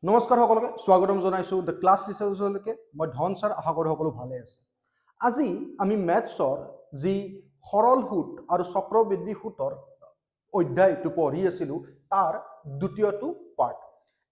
নমস্কাৰ সকলোকে স্বাগতম জনাইছোঁ দ্য ক্লাছ টিচাৰ্ছলৈকে। মই ধন ছাৰ, আশা কৰোঁ সকলো ভালে আছে। আজি আমি মেথছৰ যি সৰল সূত আৰু চক্ৰবৃদ্ধি সূতৰ অধ্যায়টো পঢ়ি আছিলোঁ তাৰ দ্বিতীয়টো পাৰ্ট।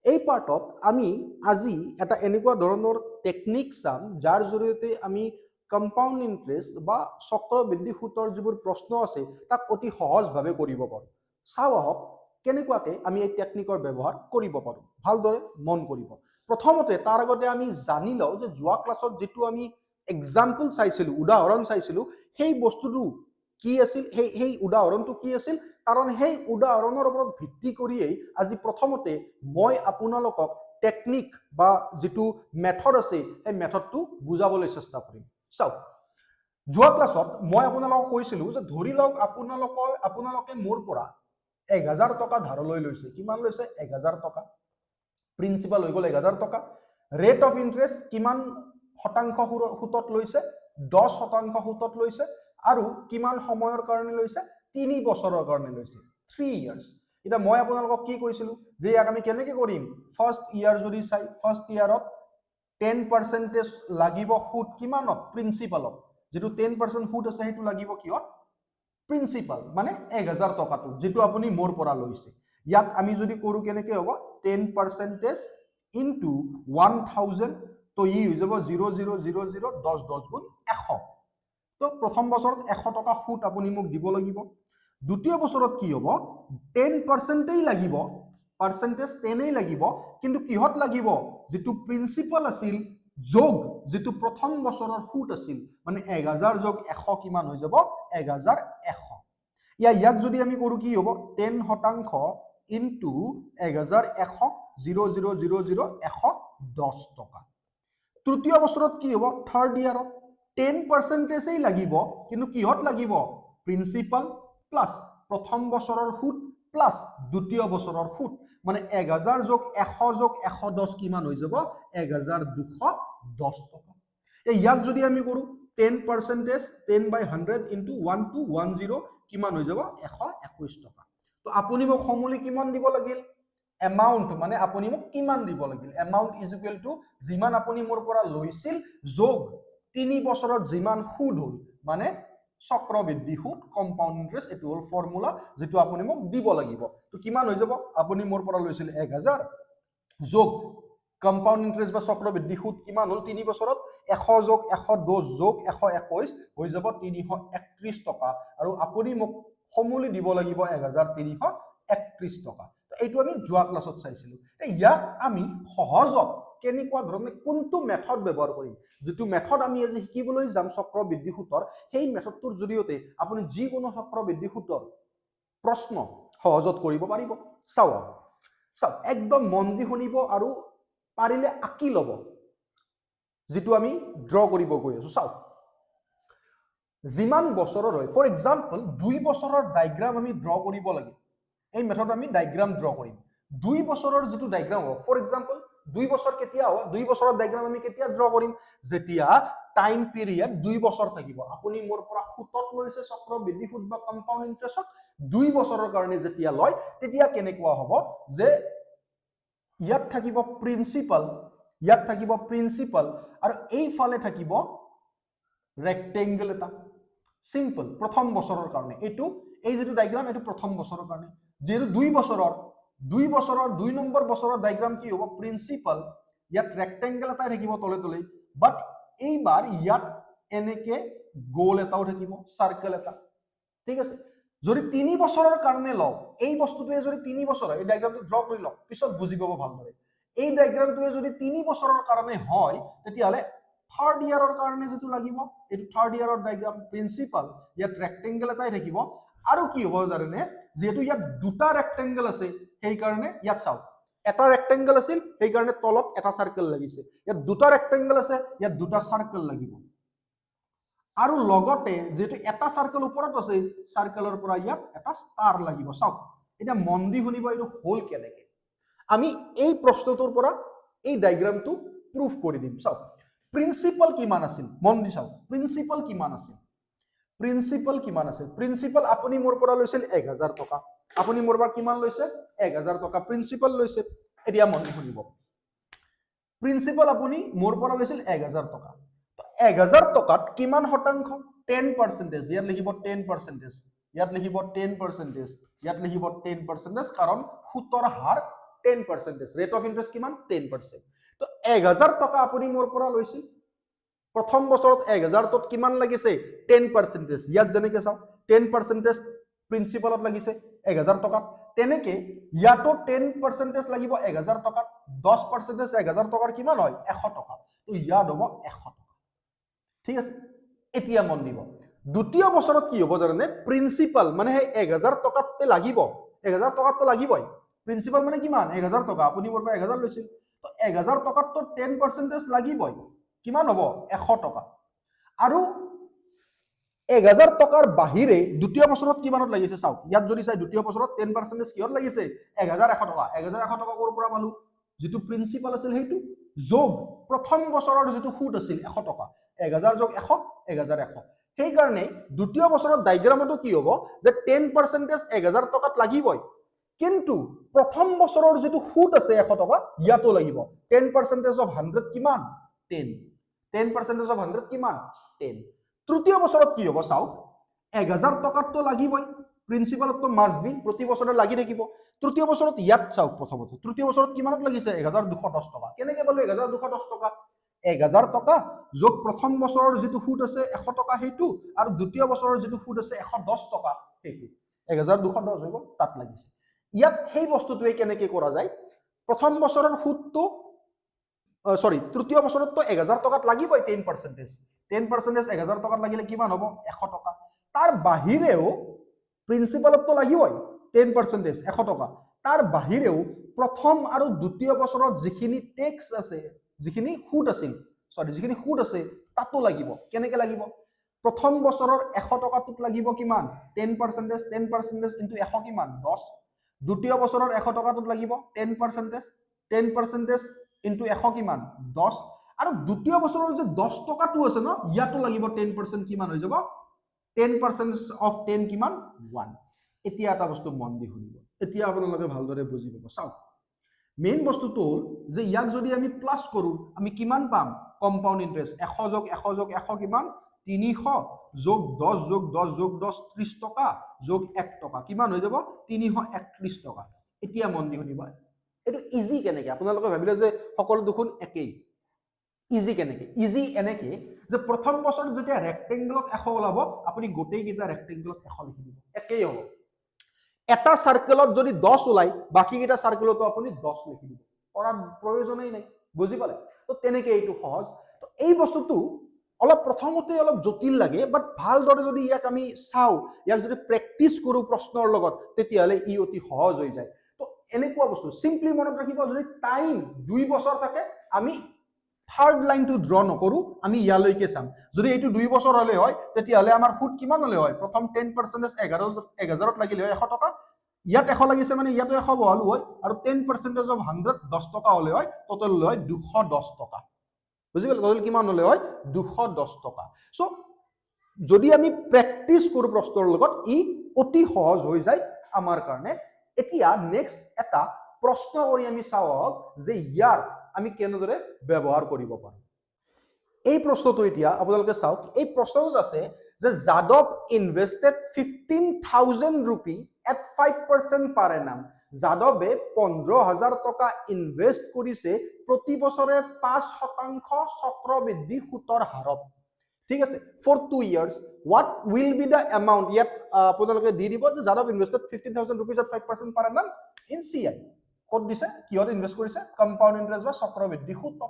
এই পাৰ্টত আমি আজি এটা এনেকুৱা ধৰণৰ টেকনিক চাম যাৰ জৰিয়তে আমি কম্পাউণ্ড ইণ্টাৰেষ্ট বা চক্ৰবৃদ্ধি সূতৰ যিবোৰ প্ৰশ্ন আছে তাক অতি সহজভাৱে কৰিব পাৰোঁ। চাওঁ আহক কেনেকুৱাকৈ আমি এই টেকনিকৰ ব্যৱহাৰ কৰিব পাৰোঁ। ভালদৰে মন কৰিব। প্ৰথমতে তাৰ আগতে আমি জানি লওঁ যে যোৱা ক্লাছত যিটো আমি এক্সাম্পল চাইছিলোঁ, উদাহৰণ চাইছিলোঁ, সেই বস্তুটো কি আছিল, সেই উদাহৰণটো কি আছিল, কাৰণ সেই উদাহৰণৰ ওপৰত ভিত্তি কৰিয়েই আজি প্ৰথমতে মই আপোনালোকক টেকনিক বা যিটো মেথড আছে সেই মেথডটো বুজাবলৈ চেষ্টা কৰিম। চাওক, যোৱা ক্লাছত মই আপোনালোকক কৈছিলোঁ যে ধৰি লওক আপোনালোকে মোৰ পৰা 1000 টকা ধাৰলৈ লৈছে। কিমান লৈছে? 1000 টকা। প্ৰিন্সিপাল হৈ গ'ল 1000 টকা। ৰেট অফ ইণ্টাৰেষ্ট কিমান শতাংশ সুতত লৈছে? 10% সুতত লৈছে। আৰু কিমান সময়ৰ কাৰণে লৈছে? 3 বছৰৰ কাৰণে লৈছে, 3 years। এতিয়া মই আপোনালোকক কি কৈছিলোঁ যে ইয়াক আমি কেনেকৈ কৰিম? ফাৰ্ষ্ট ইয়াৰ যদি চাই, ফাৰ্ষ্ট ইয়াৰত 10% লাগিব সুত কিমানত? প্ৰিন্সিপালত। যিটো 10% সুত আছে সেইটো লাগিব কিহত? প্ৰিন্সিপাল, মানে 1000 টকাটো যিটো আপুনি মোৰ পৰা লৈছে। ইয়াক আমি যদি কৰোঁ কেনেকৈ হ'ব? 10% ইনটু 1000, তো ই হৈ যাব 0000, 10 10 গুণ 100। তো প্ৰথম বছৰত 100 টকা সুত আপুনি মোক দিব লাগিব। দ্বিতীয় বছৰত কি হ'ব? 10%ই লাগিব, পাৰ্চেণ্টেজ 10ই লাগিব, কিন্তু কিহত লাগিব? যিটো প্ৰিন্সিপাল আছিল যোগ যিটো প্ৰথম বছৰৰ সুত আছিল, মানে 1000 যোগ 100 কিমান হৈ যাব? 1100। ইয়াক যদি আমি কৰোঁ কি হ'ব? 10% ইনটু 1100, 0000, 110 টকা। তৃতীয় বছৰত কি হ'ব? থাৰ্ড ইয়াৰত 10%ই লাগিব, কিন্তু কিহত লাগিব? প্ৰিন্সিপাল প্লাছ প্ৰথম বছৰৰ সুত প্লাছ দ্বিতীয় বছৰৰ সুত, মানে 1000 যোগ 100 যোগ 110 কিমান হৈ যাব? 1210 টকা। ইয়াক যদি আমি কৰোঁ 10%, 10/100 ইনটু 1210 কিমান হৈ যাব? 121 টকা। তো আপুনি মোক সমূলি কিমান দিব লাগিল? এমাউণ্ট, মানে আপুনি মোক কিমান দিব লাগিল? এমাউণ্ট ইজ ইকুৱেল টু যিমান আপুনি মোৰ পৰা লৈছিল যোগ 3 বছৰত যিমান সুদ হ'ল, মানে চক্ৰবৃদ্ধি সুদ, কম্পাউণ্ড ইণ্টাৰেষ্ট। এইটো হ'ল ফৰ্মুলা যিটো আপুনি মোক দিব লাগিব। তো কিমান হৈ যাব? আপুনি মোৰ পৰা লৈছিল 1000 যোগ কম্পাউণ্ড ইণ্টাৰেষ্ট বা চক্ৰবৃদ্ধি সুদ কিমান হ'ল 3 বছৰত? 100 যোগ 110 যোগ 121 হৈ যাব 331 টকা। আৰু আপুনি মোক সমূলি দিব লাগিব 1331 টকা। এইটো আমি যোৱা ক্লাছত চাইছিলোঁ। ইয়াক আমি সহজত কেনেকুৱা ধৰণে কোনটো মেথড ব্যৱহাৰ কৰিম, যিটো মেথড আমি আজি শিকিবলৈ যাম চক্ৰবৃদ্ধি সূতৰ, সেই মেথডটোৰ জৰিয়তে আপুনি যিকোনো চক্ৰবৃদ্ধি সূতৰ প্ৰশ্ন সহজত কৰিব পাৰিব। চাওক একদম মন দি শুনিব আৰু পাৰিলে আঁকি ল'ব যিটো আমি ড্ৰ কৰিব গৈ আছো। চাওক, যিমান বছৰৰ হয়, ফৰ এক্সাম্পল 2 বছৰৰ ডাইগ্ৰাম আমি ড্ৰ কৰিব লাগে। এই মেথড আমি ডাইগ্ৰাম ড্ৰ কৰিম। 2 বছৰৰ যিটো ডাইগ্ৰাম হ'ব, ফৰ এক্সাম্পল 2 বছৰ কেতিয়া হ'ব? 2 বছৰৰ ডাইগ্ৰাম আমি কেতিয়া ড্ৰ কৰিম? যেতিয়া টাইম পিৰিয়ড 2 বছৰ থাকিব। আপুনি মোৰ পৰা সুতত লৈছে চক্ৰবৃদ্ধি সুত বা কম্পাউণ্ড ইণ্টাৰেষ্টত 2 বছৰৰ কাৰণে যেতিয়া লয়, তেতিয়া কেনেকুৱা হ'ব যে ইয়াত থাকিব প্ৰিন্সিপাল, ইয়াত থাকিব প্ৰিন্সিপাল, আৰু এইফালে থাকিব ৰেক্টেংগল এটা। সিম্পল, প্ৰথম বছৰৰ কাৰণে এইটো, এই যিটো ডাইগ্ৰাম এইটো প্ৰথম বছৰৰ কাৰণে। যেহেতু 2 বছৰৰ 2 নম্বৰ বছৰৰ ডাইগ্ৰাম কি হ'ব? প্ৰিন্সিপাল, ইয়াত ৰেক্টেংগল এটাই থাকিব তলে তলে, বাট এইবাৰ ইয়াত এনেকে গোল এটাও থাকিব, সাৰ্কেল এটা। ঠিক আছে। যদি 3 বছৰৰ কাৰণে লওঁ, এই বস্তুটোৱে যদি 3 বছৰ হয়, এই ডাইগ্ৰামটো ড্ৰ কৰি লওক, পিছত বুজি পাব ভালদৰে। এই ডাইগ্ৰামটোৱে যদি 3 বছৰৰ কাৰণে হয়, তেতিয়াহ'লে থাৰ্ড ইয়াৰৰ কাৰণে যিটো লাগিব, এইটো থাৰ্ড ইয়াৰৰ ডাইগ্ৰাম। প্ৰিন্সিপাল, ইয়াত ৰেক্টেংগল এটাই থাকিব, আৰু কি হ'ব জানেনে? যেহেতু ইয়াত দুটা ৰেক্টেংগল আছে, সেইকাৰণে ইয়াত চাওক, এটা ৰেক্টেংগল আছিল, সেইকাৰণে তলত এটা সাৰ্কেল লাগিছে। ইয়াত দুটা ৰেক্টেংগল আছে, ইয়াত দুটা সাৰ্কেল লাগিব। আৰু লগতে যেহেতু এটা সাৰ্কেল ওপৰত আছে, সাৰ্কেলৰ পৰা ইয়াত এটা ষ্টাৰ লাগিব। চাওক, এতিয়া মন দি শুনিব, এইটো হ'ল কেনেকে। আমি এই প্ৰশ্নটোৰ পৰা এই ডাইগ্ৰামটো প্ৰুফ কৰি দিম। চাওক, প্ৰিন্সিপাল কিমান আছিল? মন দি চাওক, প্ৰিন্সিপাল কিমান আছিল? প্ৰিন্সিপাল কিমান আছিল? প্ৰিন্সিপাল আপুনি মোৰ পৰা লৈছিল 1000 টকা। আপুনি মোৰ পৰা কিমান লৈছে? 1000 টকা প্ৰিন্সিপাল লৈছে। এতিয়া মন দি শুনিব, প্ৰিন্সিপাল আপুনি মোৰ পৰা লৈছিল 1000 টকা তো 1000 টকাত কিমান শতাংশ 10% ইয়াত লিখিব 10% ইয়াত লিখিব 10% ইয়াত লিখিব 10% কাৰণ সুতৰ হাৰ 10% ৰেট অফ ইন্টাৰেষ্ট কিমান 10% তো 1000 টকা আপুনি মোৰ পৰা লৈছিল প্ৰথম বছৰত 1000 তত কিমান লাগিছে 10% ইয়াত যেনেকৈ চাও 10% প্ৰিন্সিপালত লাগিছে 1000 টকাত তেনেকে ইয়াতো 10% লাগিব 1000 টকাত 10% 1000 টকাৰ কিমান হয় 100 টকা তো ইয়াত হ'ব 100 টকা ঠিক আছে এতিয়া মন দিব দ্বিতীয় বছৰত কি হ'ব জানে প্ৰিন্সিপাল মানে সেই 1000 টকাতে লাগিব 1000 টকাত লাগিবই প্ৰিন্সিপাল মানে কিমান 1000 টকা আপুনি মোৰ পৰা 1000 লৈছিল তো 1000 টকাত তো 10% লাগিবই কিমান হ'ব 100 টকা আৰু 1000 টকাৰ বাহিৰে দ্বিতীয় বছৰত কিমানত লাগিছে চাওক ইয়াত যদি চাই দ্বিতীয় বছৰত 10% কিহত লাগিছে 1100 টকা 1100 টকা ক'ৰ পৰা পালো যেটো প্ৰিন্সিপাল আছিল হেইটো যোগ প্ৰথম বছৰৰ যেটো সুদ আছিল 100 টকা 1000 যোগ 100 1100 সেই কাৰণে দ্বিতীয় বছৰত ডায়াগ্ৰামটো কি হ'ব যে 10% 1000 টকাত লাগিবই কিন্তু প্ৰথম বছৰৰ যেটো সুদ আছে 100 টকা ইয়াতো লাগিব 10% of 100 কিমান 10 10% of 100 কিমান 10 তৃতীয় বছৰত কি হ'ব চাও 1000 টকাত তো লাগিবই প্ৰিন্সিপালত তো মাস্ট বি প্ৰতি বছৰে লাগি থাকিব তৃতীয় বছৰত ইয়াত চাও প্ৰথমতে তৃতীয় বছৰত কিমানত লাগিছে 1210 টকা কেনেকৈ পালো 1210 টকা 1000 টকা যোগ প্ৰথম বছৰৰ যেটো সুদ আছে 100 টকা হেতু আৰু দ্বিতীয় বছৰৰ যেটো সুদ আছে 110 টকা হেতু 1210 হইব তাত লাগিছে ইয়াত সেই বস্তুটোৱে কেনেকৈ কৰা যায় প্ৰথম বছৰৰ সুদটো সৰি তৃতীয় বছৰত তো 1000 টকাত লাগিবই 10% 10% 1000 টকাত লাগিলে কিমান হ'ব 100 টকা তাৰ বাহিৰেও প্ৰিন্সিপালত তো লাগিবই 10% 100 টকা তাৰ বাহিৰেও প্ৰথম আৰু দ্বিতীয় বছৰত যিখিনি টেক্স আছে যিখিনি সুদ আছিল সৰি যিখিনি সুদ আছে তাতো লাগিব কেনেকৈ লাগিব প্ৰথম বছৰৰ 100 টকাটোত লাগিব কিমান 10% 10% ইনটু 100 কিমান 10 দ্বিতীয় বছৰৰ 100 টকাটোত লাগিব 10% 10% ইনটু 100 কিমান 10 আৰু দ্বিতীয় বছৰৰ যে 10 টকাটো আছে ন ইয়াতো লাগিব 10% কিমান হৈ যাব 10% of 10 কিমান 1 এতিয়া এটা বস্তু মন দি শুনিব এতিয়া আপোনালোকে ভালদৰে বুজি পাব চাও মেইন বস্তুটো হল যে ইয়াক যদি আমি প্লাস কৰো আমি কিমান পাম কম্পাউন্ড ইন্টারেস্ট 100 যোগ 100 যোগ 100 কিমান 300 যোগ 10 যোগ 10 যোগ 10 30 টকা যোগ 1 টকা কিমান হৈ যাব 331 টকা এতিয়া মন দি শুনিব এটো ইজি কেনেকৈ আপোনালোকে ভাবিলে যে সকলো দুখন একেই ইজি কেনেকৈ ইজি এনেকৈ যে প্ৰথম বছৰত যেতিয়া ৰেক্টেংগলত 100 ওলাব আপুনি গোটেই কিটা ৰেক্টেংগলত 100 লিখি দিব একেই হ'ব এটা সার্কেলত যদি 10 ওলাই বাকি কিটা সার্কেলতো আপুনি 10 লিখি দিব কৰাৰ প্ৰয়োজনই নাই বুজি পালে তো তেনেকৈ এইটো সহজ তো এই বস্তুটো অলপ প্ৰথমতে অলপ জটিল লাগে বাট ভালদৰে যদি ইয়াক আমি চাও ইয়াক যদি প্ৰেক্টিস কৰো প্ৰশ্নৰ লগত তেতিয়ালে ই অতি সহজ হৈ যায় তো এনেকুৱা বস্তু সিম্পলি মনত ৰাখিব যদি টাইম 2 বছৰ থাকে আমি থাৰ্ড লাইনটো ড্ৰ নকৰো আমি ইয়ালৈকে চাম যদি এইটো 2 বছৰ হলে হয় তেতিয়ালে আমাৰ সুদ কিমান হলে হয় প্ৰথম 10% 1000ত লাগিলে হয় 100 টকা ইয়াত 100 লাগিছে মানে ইয়াতো 100 বহালো হয় আৰু 10% of 100 10 টকা হলে হয় টোটাল হয় 210 টকা বুজি পালে টোটাল কিমান হলে হয় 210 টকা সো যদি আমি প্ৰেক্টিস কৰো প্ৰশ্নৰ লগত ই অতি সহজ হৈ যায় আমাৰ কাৰণে এতিয়া নেক্সট এটা প্ৰশ্ন কৰি আমি চাও যে ইয়াৰ আমি কেনেদৰে ব্যৱহাৰ কৰিব পাৰো এই প্ৰশ্নটো এতিয়া আপোনালোকে চাওক এই প্ৰশ্নটো আছে যে যাদৱ ইনভেস্টেড 15000 ৰূপী at 5% per annum যাদৱে 15000 টকা ইনভেস্ট কৰিছে প্ৰতি বছৰে 5% চক্ৰবৃদ্ধি সুতৰ হাৰত ঠিক আছে for 2 years what will be the amount ইয়াত আপোনালোকে দি দিব যে Yadav invested 15000 rupees at 5% per annum in CI কত দিছে কিহত ইনভেস্ট কৰিছে কম্পাউন্ড ইন্টাৰেস্ট বা চক্ৰবৃদ্ধি সুত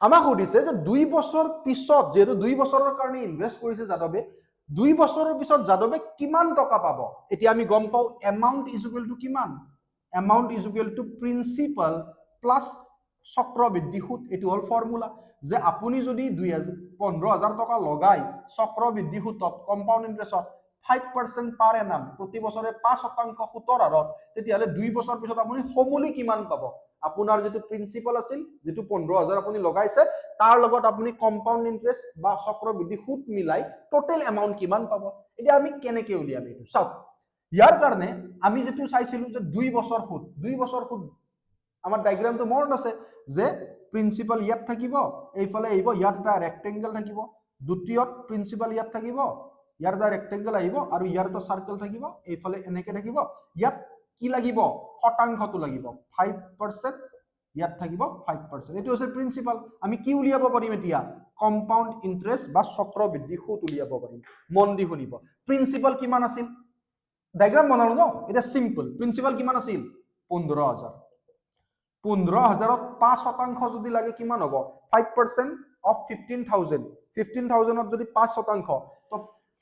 আমাক সুধিছে যে 2 বছৰ পিছত যেটো 2 বছৰৰ কাৰণে ইনভেস্ট কৰিছে যাদৱে 2 বছৰৰ পিছত যাদৱে কিমান টকা পাব এতিয়া আমি গম পাও এমাউন্ট ইজ ইকুৱেল টু কিমান amount is equal to principal plus চক্ৰবৃদ্ধি সুত এটো হল ফৰ্মুলা যে আপুনি যদি 15000 টকা লগাই চক্ৰবৃদ্ধি সুতত কম্পাউন্ড ইন্টাৰেস্টত 5% পাৰ এনাম প্ৰতি বছৰে 5% সুতৰ হাৰত তেতিয়ালে 2 বছৰ পিছত আপুনি সমুলি কিমান পাব আপোনাৰ যেটো প্ৰিন্সিপাল আছিল যেটো 15000 আপুনি লগাইছে তাৰ লগত আপুনি কম্পাউন্ড ইন্টাৰেস্ট বা চক্ৰবৃদ্ধি সুত মিলাই টোটাল এমাউন্ট কিমান পাব এতিয়া আমি কেনেকৈ উলিয়াম এটো চাওক ইয়াৰ কাৰণে আমি যেটো চাইছিলো যে 2 বছৰ সুত আমাৰ ডায়াগ্ৰামটো মনত আছে যে প্ৰিন্সিপাল ইয়াত থাকিব, এইফালে আহিব, ইয়াত এটা ৰেক্টেংগল থাকিব, দ্বিতীয়ত প্ৰিন্সিপাল ইয়াত থাকিব, ইয়াৰ এটা ৰেক্টেংগল আহিব আৰু ইয়াৰ এটা সাৰ্কেল থাকিব, এইফালে এনেকে থাকিব, ইয়াত কি লাগিব শতাংশটো লাগিব 5%, ইয়াত থাকিব 5%, এটো হৈছে প্ৰিন্সিপাল। আমি কি উলিয়াব পাৰিম এতিয়া কম্পাউণ্ড ইন্টাৰেষ্ট বা চক্ৰবৃদ্ধি সুদ উলিয়াব পাৰিম। মন দি শুনিব, প্ৰিন্সিপাল কিমান আছিল, ডায়াগ্ৰাম বনালো ন, এটা সিম্পল। প্ৰিন্সিপাল কিমান আছিল 15,000, 15,000ত 5% যদি লাগে কিমান হ'ব 5% of 15,000, 15,000ত যদি 5% তো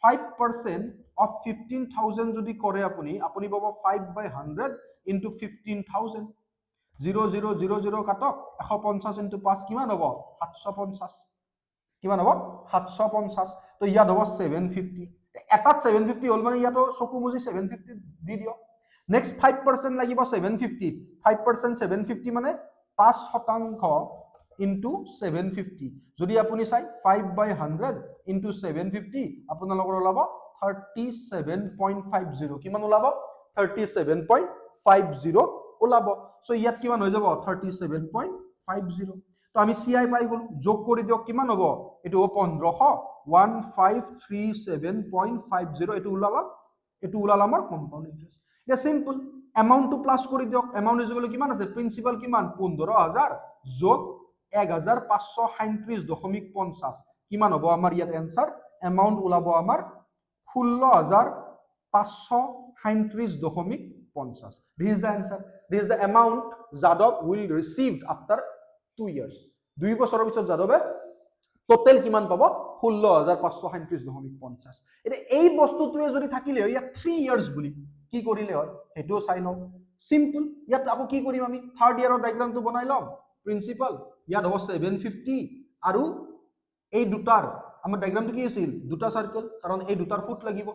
5% of 15,000 যদি কৰে আপুনি পাব 5/100 into 15,000, 0000 কাটক 150 into 5 কিমান হ'ব 750, কিমান হ'ব 750, তো ইয়াত হ'ব 750, এটাত 750 হ'ল মানে ইয়াতো চকু মুজি 750 দি দিয়ক। নেক্সট 5% লাগিব 750, 5% 750 মানে 5% into 750, যদি আপুনি চাই 5/100 into 750 আপোনালোকৰ ওলাব 37.50, কিমান ওলাব 37.50 ওলাব। সো ইয়াত কিমান হৈ যাব 37.50, তো আমি CI পাই গ'ল, যোগ কৰি দিয়ক কিমান হ'ব এটো 1500, 1537.50 এটো ওলাল আমাৰ কম্পাউণ্ড ইন্টাৰেষ্ট। এটা সিম্পল, এমাউন্টটো প্লাস কৰি দিয়ক, এমাউন্ট ইজ কিমান আছে প্ৰিন্সিপাল কিমান 15,000 যোগ 1537.50 কিমান হ'ব আমাৰ ইয়াত এনসাৰ, এমাউন্ট ওলাব আমাৰ 16,537.50, this is the answer, this is the amount Jadov will received after 2 years, 2 বছৰৰ পিছত যাদৱে টোটাল কিমান পাব 16,537.50। এটা এই বস্তুটোৱে যদি থাকিলে ইয়াত 3 ইয়াৰ্স বুলি কি কৰিলে হয় হেটো চাই লও, সিম্পল। ইয়াত আকৌ কি কৰিম আমি থাৰ্ড ইয়াৰৰ ডায়াগ্ৰামটো বনাই লম, প্ৰিন্সিপাল ইয়াত হ'ব 750 আৰু এই দুটাৰ আমাৰ ডায়াগ্ৰামটো কি আছিল দুটা সাৰ্কেল, কাৰণ এই দুটাৰ ফুট লাগিব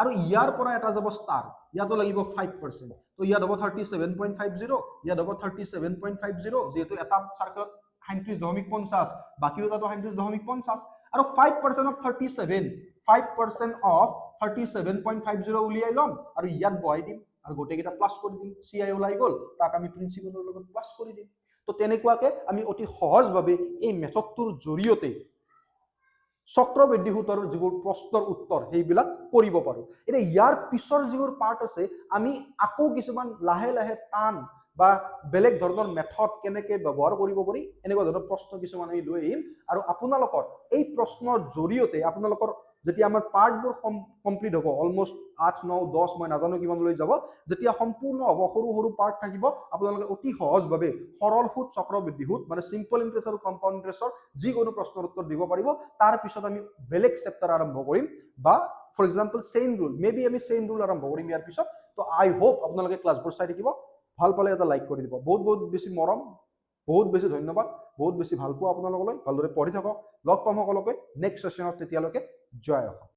আৰু ইয়াৰ পৰা এটা যাব ষ্টাৰ, ইয়াতো লাগিব 5%, তো ইয়াত হ'ব 37.50, ইয়াত হ'ব 37.50, যেহেতু এটা সার্কেল 37.50 বাকি দুটাটো 37.50 আৰু 5% of 37, 5% of 37.50 উলিয়াই লম আৰু ইয়াত বহাই দিম আৰু গোটেইকেইটা প্লাস কৰি দিম, CI ওলাই গ'ল, তাক আমি প্ৰিন্সিপালৰ লগত প্লাস কৰি দিম। তো তেনেকুৱাকে আমি অতি সহজভাৱে এই মেথডটোৰ জৰিয়তে চক্ৰবৃদ্ধি সুতৰ যিবোৰ প্ৰশ্নৰ উত্তৰ সেইবিলাক কৰিব পাৰো। এতিয়া ইয়াৰ পিছৰ যিবোৰ পাৰ্ট আছে আমি আকৌ কিছুমান লাহে লাহে টান বা বেলেগ ধৰণৰ মেথড কেনেকৈ ব্যৱহাৰ কৰিব পাৰি এনেকুৱা ধৰণৰ প্ৰশ্ন কিছুমান আমি লৈ আহিম আৰু আপোনালোকৰ এই প্ৰশ্নৰ জৰিয়তে আপোনালোকৰ যেতিয়া আমাৰ পাৰ্টবোৰ কমপ্লিট হ'ব, অলমোষ্ট 8, 9, 10 মই নাজানো কিমান লৈ যাব, যেতিয়া সম্পূৰ্ণ হ'ব সৰু সৰু পাৰ্ট থাকিব, আপোনালোকে অতি সহজভাৱে সৰল সুদ চক্ৰবৃদ্ধি সুদ মানে সিম্পল ইন্টাৰেষ্ট আৰু কম্পাউণ্ড ইন্টাৰেষ্টৰ যিকোনো প্ৰশ্নৰ উত্তৰ দিব পাৰিব। তাৰ পিছত আমি বেলেগ চেপ্টাৰ আৰম্ভ কৰিম বা for example chain rule, maybe আমি চেইন ৰুল আৰম্ভ কৰিম ইয়াৰ পিছত। তো আই হোপ আপোনালোকে ক্লাছবোৰ চাই থাকিব, ভাল পালে এটা লাইক কৰি দিব, বহুত বহুত বেছি মৰম, বহুত বেছি ধন্যবাদ, বহুত বেছি ভাল পোৱা আপোনালোকলৈ, ভালদৰে পঢ়ি থাকক, লগ পাম সকলোকে নেক্সট সেশনত, তেতিয়ালৈকে জয় অসম।